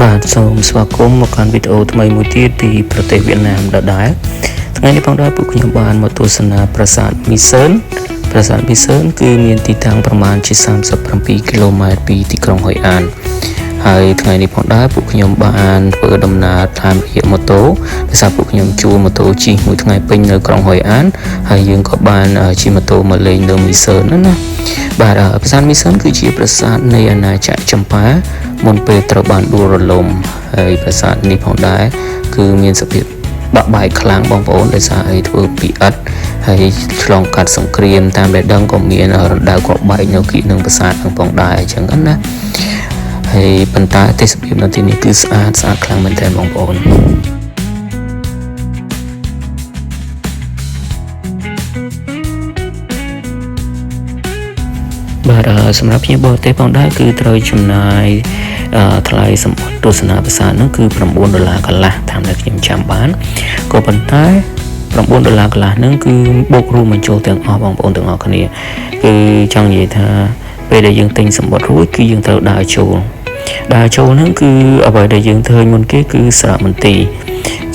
បាទសូមស្វាគមន៍មកកាន់វីដេអូថ្មីមួយទៀតពីប្រទេសវៀតណាមដដែលថ្ងៃនេះផងដែរពួកខ្ញុំបានមកទស្សនាប្រាសាទមីសឺនគឺមានទីតាំងប្រមាណជា37គីឡូម៉ែត្រពីទីក្រុងហុយអានហើយថ្ងៃនេះផងដែរពួកខ្ញុំបានធ្វើដំណើរតាមរយៈម៉ូតូដោយសារពួកខ្ញុំជួលម៉ូតូជិះមួយថ្ងៃពេញនៅក្រុងហុយអានហើយយើងក៏បានជិះម៉ូតូមកលេងនៅមីសឺនណាបាទប្រាសាទមីសឺនគឺជាប្រាសាទនៃអាណាចក្រចម្ប៉ាមុនពេលត្រូវបានដួលរលំហើយប្រាសាទនេះផងដែរគឺមានសភាពបាក់បែកខ្លាំងបងប្អូនដោយសារអីធ្វើពីឥដ្ឋហើយឆ្លងកាត់សង្គ្រាមតាមដែលដឹងក៏មានរណ្ដៅគ្រាប់បែកនៅគីនឹងប្រាសាទនឹងផងដែរអញ្ចឹងណាហើយប៉ុន្តែទេសភាពនៅទីនេះគឺស្អាតខ្លាំងមែនទែនបងប្អូនបាទសម្រាប់ភ្ញៀវបរទេសផងដែរគឺត្រូវចំណាយថ្លៃសម្បត្តិទស្សនាប្រាសាទហ្នឹងគឺ$9កន្លះតាមដែលខ្ញុំចាំបានក៏ប៉ុន្តែ$9កន្លះហ្នឹងគឺបូករួមបញ្ចូលទាំងអស់បងប្អូនទាំងអស់គ្នាគឺចង់និយាយថាពេលដែលយើងទិញសម្បត្តិរួចគឺយើងត្រូវដើរចូលហ្នឹងគឺអ្វីដែលយើងធ្វើមុនគេគឺសារមន្ទីរ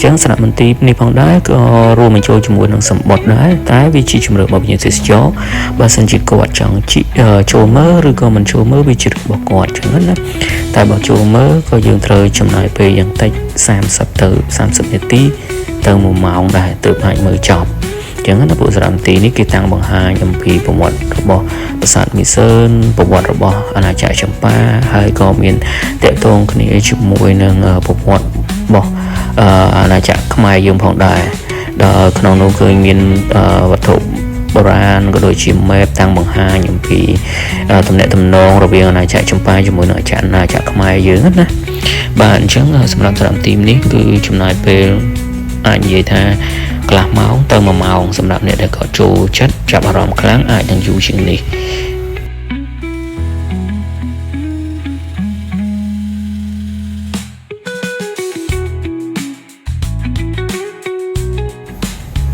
ចឹងសារមន្ទីរនេះផងដែរក៏រួមបញ្ចូលជាមួយនឹងសម្បត្តិដែរតែវាជាជំរឿនរបស់ភ្ញៀវទេសចរបើសិនជាគាត់ចង់ចូលមើលឬក៏មិនចូលមើលវាជារបស់គាត់ចឹងណាតែបើចូលមើលក៏យើងត្រូវចំណាយពេលយ៉ាងតិច30នាទីទៅ1ម៉ោងដែរទើបអាចមើលចប់ចឹងណាពួកសារមន្ទីរនេះគេតាំងបង្ហាញអំពីប្រវត្តិរបស់ប្រាសាទមីសឺនប្រវត្តិរបស់អាណាចក្រចម្ប៉ាហើយក៏មានតកតងគ្នាជាមួយនឹងប្រវត្តិរបស់អាណាចក្រខ្មែរយើងផងដែរដល់ក្នុងនោះឃើញមានវត្ថុបុរាណក៏ដូចជា map តាំងបង្ហាញអំពីទំនាក់ទំនងរវាងអាណាចក្រចម្ប៉ាជាមួយនឹងអាណាចក្រខ្មែរយើងណាបាទអញ្ចឹងសម្រាប់សារមន្ទីរនេះគឺចំណាយពេលអាចនិយាយថាកន្លះម៉ោងទៅ1ម៉ោងសម្រាប់អ្នកដែលគាត់ចូលចិត្តចាប់អារម្មណ៍ខ្លាំងអាចនឹងយូរជាងនេះ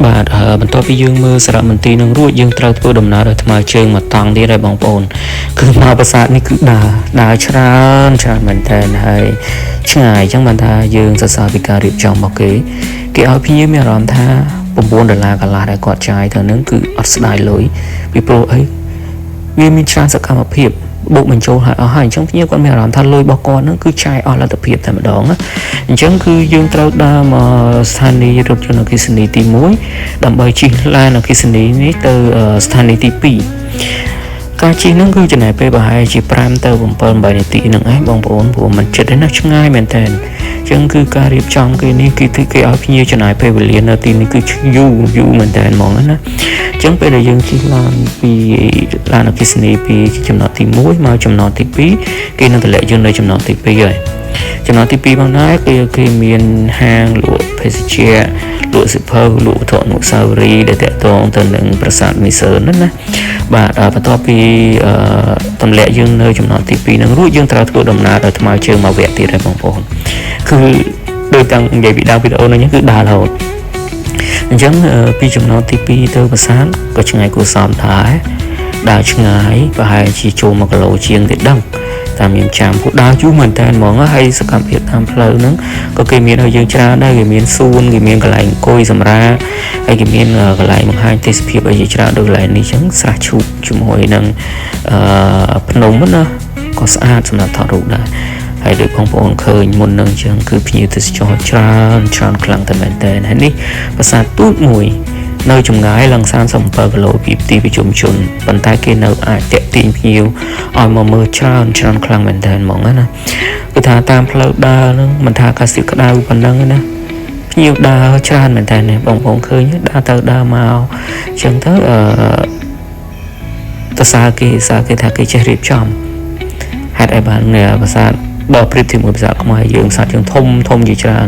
បាទបន្ទាប់ពីយើងមើលសារមន្ទីរនឹងរួចយើងត្រូវធ្វើដំណើរដោយថ្មើរជើងមកតង់ទៀតហើយបងប្អូនគឺមកប្រាសាទនេះគឺដើរច្រើនមែនតើហើយឆ្ងាយអញ្ចឹងបានថាយើងសរសើរពីការរៀបចំរបស់គេឲ្យភ្ញៀវមានអារម្មណ៍ថា$9កន្លះដែលគាត់ចាយទៅនឹងគឺអត់ស្ដាយលុយពីព្រោះអីវាមានច្រើនសកម្មភាពបូកបញ្ចូលឲ្យអស់ហើយអញ្ចឹងភ្ញៀវគាត់មានអារម្មណ៍ថាលុយរបស់គាត់នឹងគឺចាយអស់លទ្ធភាពតែម្ដងណាអញ្ចឹងគឺយើងត្រូវដើរមកស្ថានីយ៍រថយន្តអគ្គិសនីទី1ដើម្បីជិះឡានអគ្គិសនីនេះទៅស្ថានីយ៍ទី2ការជិះហ្នឹងគឺចំណាយពេលប្រហែលជា5ទៅ7នាទីហ្នឹងឯងបងប្អូនព្រោះมันចិត្តឯណាឆ្ងាយមែនតើអញ្ចឹងគឺការរៀបចំគេនេះគឺគេឲ្យភ្ញៀវចំណាយពេលវេលានៅទីនេះគឺយូរមែនតើហ្មងណាអញ្ចឹងពេលដែលយើងជិះឡានពីឡានអគ្គិសនីពីចំណតទី1មកចំណតទី2គេនឹងតម្លាក់យើងនៅចំណតទី2ហើយចំណតទី2ផងដែរគេមានហាងលក់ភេសជ្ជៈលក់សិភៅលក់វត្ថុអនុស្សាវរីយ៍ដែលតាក់ទងទៅនឹងប្រាសាទមីសឺនណាបាទបន្ទាប់ពីទម្លាក់យើងនៅចំណតទី2នឹងរួចយើងត្រូវធ្វើដំណើរដោយថ្មើរជើងមកវគ្គទៀតហើយបងប្អូនគឺដោយតាំងនិយាយពីដើមវីដេអូនេះគឺដើររហូតអញ្ចឹងពីចំណតទី2ទៅប្រាសាទក៏ឆ្ងាយគួរសមដែរដើរឆ្ងាយប្រហែលជាចូល1គីឡូជាងទៀតដឹងតាមខ្ញុំចាំពួកដើរយូរមែនតើហ្មងហើយសកម្មភាពតាមផ្លូវហ្នឹងក៏គេមានឲ្យយើងច្រើនដែរគេមានសួនគេមានកន្លែងអង្គុយសម្រាកហើយគេមានកន្លែងបង្ហាញទេសភាពឲ្យយើងច្រើនដូចកន្លែងនេះអញ្ចឹងស្រះឈូកជាមួយនឹងភ្នំណាក៏ស្អាតសម្រាប់ថតរូបដែរហើយដូចបងប្អូនឃើញមុននឹងអញ្ចឹងគឺភ្ញៀវទេសចរច្រើនខ្លាំងតែមែនតើហើយនេះប្រាសាទទូតមួយនៅចម្ងាយឡើង37គីឡូពីទីប្រជុំជនប៉ុន្តែគេនៅអាចតាក់ទាញភ្ញៀវឲ្យមកមើលច្រើនខ្លាំងមែនតើហ្មងណាគឺថាតាមផ្លូវដើរហ្នឹងមិនថាអាកាសធាតុក្តៅប៉ុណ្ណឹងណាភ្ញៀវដើរច្រើនមែនតើបងប្អូនឃើញដើរទៅដើរមកអញ្ចឹងទៅតើសារគេថាគេចេះរៀបចំហេតុអីបានប្រាសាទបើប្រៀបធៀបមួយប្រាសាទខ្មែរយើងប្រាសាទយើងធំជាច្រើន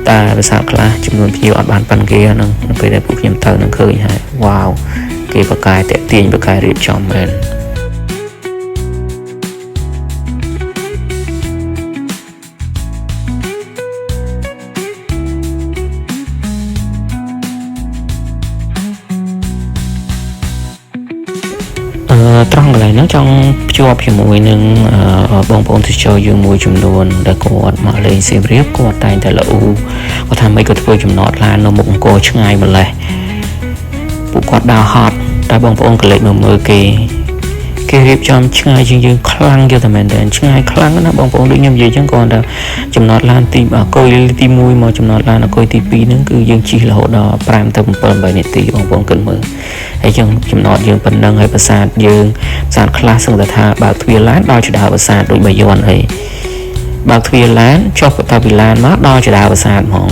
តែភាសាខ្លះចំនួនភ្ញៀវអត់បានប៉ុណ្ណឹងគេហ្នឹងពេលដែលពួកខ្ញុំទៅនឹងឃើញហើយវ៉ាវគេបកកាយតាក់ទាញបកកាយរៀបចំមែនត្រង់ កន្លែងហ្នឹងចង់ភ្ជាប់ជាមួយនឹងបងប្អូនទេសចរយើងមួយចំនួនដែលគាត់មកលេងសៀមរាបគាត់តែងតែល្អគាត់ថាមិនគាត់ធ្វើចំណតឡាននៅមុខអង្គរឆ្ងាយម្លេះពួកគាត់ដើរហត់តែបងប្អូនក៏លេចមើលគេរៀបចំឆ្ងាយជាងយើងខ្លាំងយកតែមែនតើឆ្ងាយខ្លាំងណាបងប្អូនដូចខ្ញុំនិយាយចឹងគាត់ថាចំណតឡានទីអគុយទី1មកចំណតឡានអគុយទី2ហ្នឹងគឺយើងជិះរហូតដល់5ទៅ7 8នាទីបងប្អូនគិតមើលហើយចឹងចំណតយើងប៉ុណ្ណឹងហើយប្រាសាទយើងប្រាសាទខ្លះសឹងតែថាបើកទ្វារឡានដល់ចដាប្រាសាទដូចបាយ័នអីបើកទ្វារឡានចុះតាពីឡានមកដល់ចដាប្រាសាទហ្មង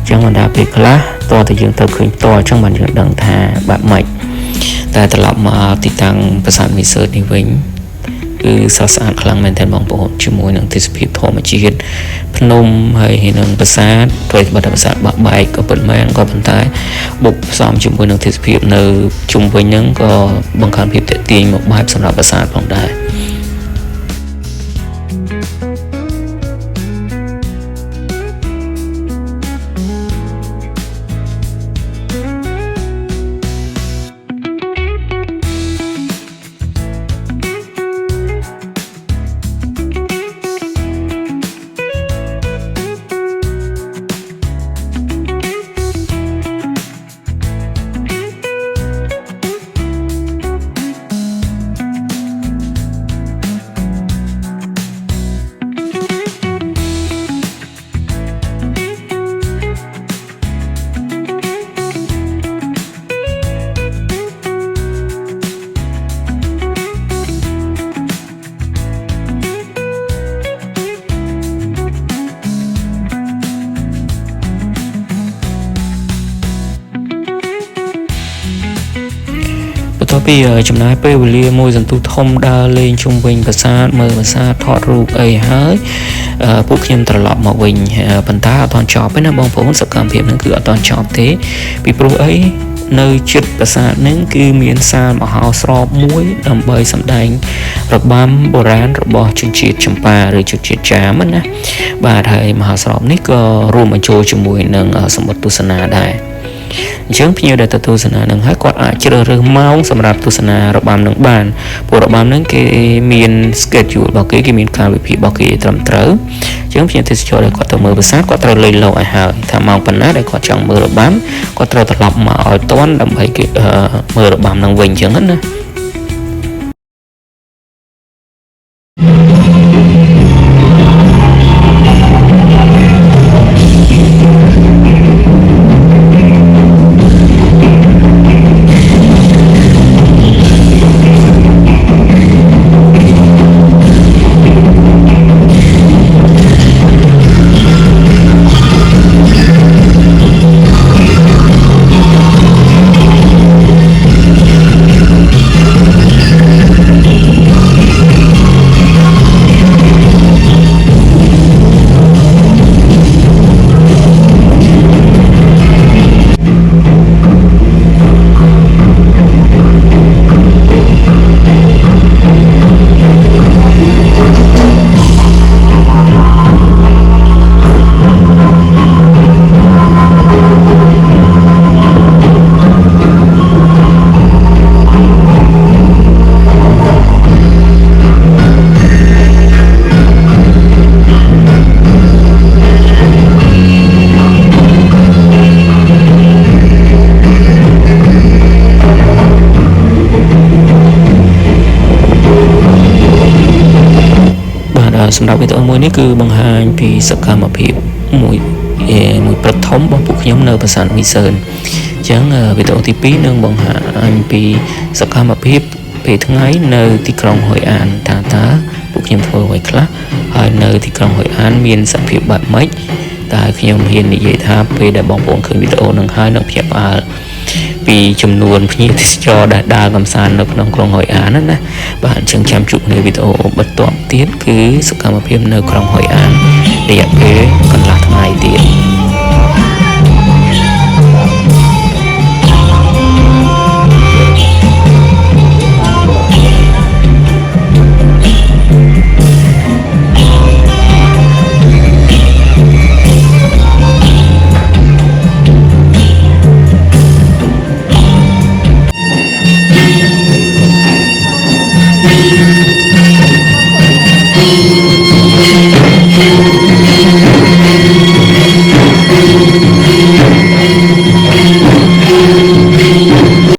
ចឹងមិនថាពេលខ្លះតើតែយើងទៅឃើញតចឹងបានយើងដឹងថាបាក់ម៉េចតែត្រឡប់មកទីតាំងប្រាសាទមីសឺតនេះវិញគឺស្រស់ស្អាតខ្លាំងមែនទែនបងប្អូនជាមួយនឹងទេសភាពធម្មជាតិភ្នំហើយនឹងប្រាសាទព្រៃបាត់ប្រាសាទបាក់បែកក៏ពិតមែនក៏ប៉ុន្តែបុកផ្សំជាមួយនឹងទេសភាពនៅជុំវិញហ្នឹងក៏បង្កើនភាពទាក់ទាញមកបែបសម្រាប់ប្រាសាទផងដែរបន្ទាប់ពីចំណាយពេលវេលាមួយសន្ទុះធំដើរលេងជុំវិញប្រាសាទមើលប្រាសាទថតរូបអីហើយពួកខ្ញុំត្រឡប់មកវិញប៉ុន្តែអត់ទាន់ចប់ទេណាបងប្អូនសកម្មភាពហ្នឹងគឺអត់ទាន់ចប់ទេពីព្រោះអីនៅជិតប្រាសាទហ្នឹងគឺមានសាលមហោស្រពមួយដើម្បីសម្ដែងរបាំបុរាណរបស់ជនជាតិចម្ប៉ាឬជនជាតិចាមណាបាទហើយមហោស្រពនេះក៏រួមបញ្ចូលជាមួយនឹងសម្បត្តិទស្សនាដែរអញ្ចឹងភ្ញៀវដែលទៅទស្សនានឹងហើយគាត់អាចជ្រើសរើសម៉ោងសម្រាប់ទស្សនារបាំនឹងបានព្រោះរបាំនឹងគេមាន schedule របស់គេមានកាលវិភាគរបស់គេត្រឹមត្រូវអញ្ចឹងភ្ញៀវទេសចរដែលគាត់ទៅមើលប្រាសាទគាត់ត្រូវលេខលោកឲ្យហើយថាម៉ោងប៉ុណ្ណាដែលគាត់ចង់មើលរបាំគាត់ត្រូវត្រឡប់មកឲ្យទាន់ដើម្បីគេមើលរបាំនឹងវិញអញ្ចឹងណាសម្រាប់វីដេអូមួយនេះគឺបង្ហាញពីសកម្មភាពមួយព្រឹកធំរបស់ពួកខ្ញុំនៅប្រាសាទមីសឺនអញ្ចឹងវីដេអូទី2នឹងបង្ហាញពីសកម្មភាពពេលថ្ងៃនៅទីក្រុងហុយអានតើពួកខ្ញុំធ្វើអ្វីខ្លះហើយនៅទីក្រុងហុយអានមានសភាពបែបម៉េចតែខ្ញុំហ៊ាននិយាយថាពេលដែលបងប្អូនឃើញវីដេអូនឹងហើយនឹងភ្ញាក់ផ្អើលពីចំនួនភ្ញៀវទេសចរដែលដើរកម្សាន្តនៅក្នុងក្រុងហុយអានណាបាទអញ្ចឹងចាំជួបនៅវីដេអូបន្ទាប់ទៀតគឺសកម្មភាពនៅក្រុងហុយអានរយៈពេលកន្លះថ្ងៃទៀត